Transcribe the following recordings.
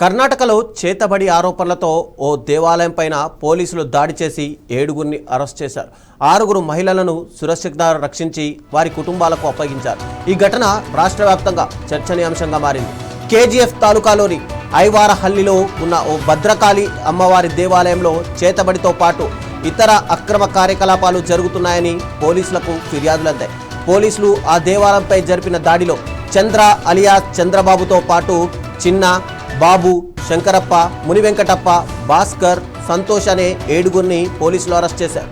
కర్ణాటకలో చేతబడి ఆరోపణలతో ఓ దేవాలయం పైన పోలీసులు దాడి చేసి 7గురిని అరెస్ట్ చేశారు. 6గురు మహిళలను సురక్షితంగా రక్షించి వారి కుటుంబాలకు అప్పగించారు. ఈ ఘటన రాష్ట్ర వ్యాప్తంగా చర్చనీయాంశంగా మారింది. కేజీఎఫ్ తాలూకాలోని ఐవారహల్లిలో ఉన్న ఓ భద్రకాళి అమ్మవారి దేవాలయంలో చేతబడితో పాటు ఇతర అక్రమ కార్యకలాపాలు జరుగుతున్నాయని పోలీసులకు ఫిర్యాదులు అందాయి. పోలీసులు ఆ దేవాలయంపై జరిపిన దాడిలో చంద్ర అలియా చంద్రబాబుతో పాటు చిన్న, బాబు, శంకరప్ప, ముని వెంకటప్ప, భాస్కర్, సంతోష్ అనే 7గురిని పోలీసులు అరెస్ట్ చేశారు.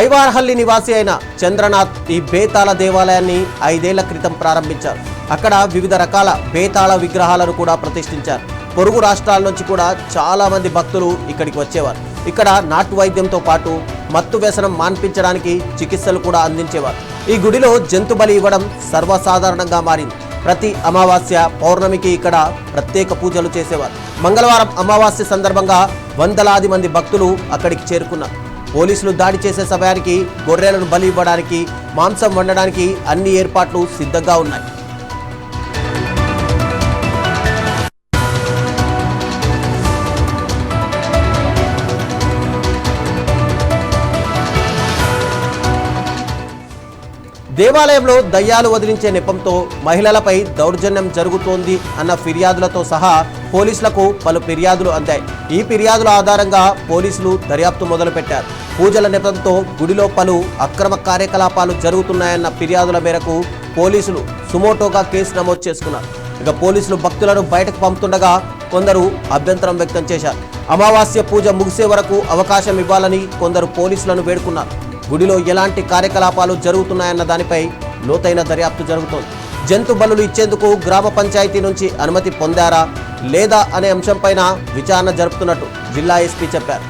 ఐవార్హల్లి నివాసి అయిన చంద్రనాథ్ ఈ బేతాళ దేవాలయాన్ని 5 ఏళ్ల క్రితం ప్రారంభించారు. అక్కడ వివిధ రకాల బేతాళ విగ్రహాలను కూడా ప్రతిష్ఠించారు. పొరుగు రాష్ట్రాల నుంచి కూడా చాలా మంది భక్తులు ఇక్కడికి వచ్చేవారు. ఇక్కడ నాటు వైద్యంతో పాటు మత్తు వ్యసనం మాన్పించడానికి చికిత్సలు కూడా అందించేవారు. ఈ గుడిలో జంతు బలి ఇవ్వడం సర్వసాధారణంగా మారింది. ప్రతి అమావాస్య, పౌర్ణమికి ఇక్కడ ప్రత్యేక పూజలు చేసేవారు. మంగళవారం అమావాస్య సందర్భంగా వందలాది మంది భక్తులు అక్కడికి చేరుకున్నారు. పోలీసులు దాడి చేసే సమయానికి గొర్రెలను బలి ఇవ్వడానికి, మాంసం వండడానికి అన్ని ఏర్పాట్లు సిద్ధంగా ఉన్నాయి. దేవాలయంలో దయ్యాలు వదిలించే నెపంతో మహిళలపై దౌర్జన్యం జరుగుతోంది అన్న ఫిర్యాదులతో సహా పోలీసులకు పలు ఫిర్యాదులు అందాయి. ఈ ఫిర్యాదుల ఆధారంగా పోలీసులు దర్యాప్తు మొదలుపెట్టారు. పూజల నెపంతో గుడిలో పలు అక్రమ కార్యకలాపాలు జరుగుతున్నాయన్న ఫిర్యాదుల మేరకు పోలీసులు సుమోటోగా కేసు నమోదు చేసుకున్నారు. ఇక పోలీసులు భక్తులను బయటకు పంపుతుండగా కొందరు అభ్యంతరం వ్యక్తం చేశారు. అమావాస్య పూజ ముగిసే వరకు అవకాశం ఇవ్వాలని కొందరు పోలీసులను వేడుకున్నారు. గుడిలో ఎలాంటి కార్యకలాపాలు జరుగుతున్నాయన్న దానిపై లోతైన దర్యాప్తు జరుగుతోంది. జంతు బలులు ఇచ్చేందుకు గ్రామ పంచాయతీ నుంచి అనుమతి పొందారా లేదా అనే అంశంపైన విచారణ జరుపుతున్నట్టు జిల్లా ఎస్పీ చెప్పారు.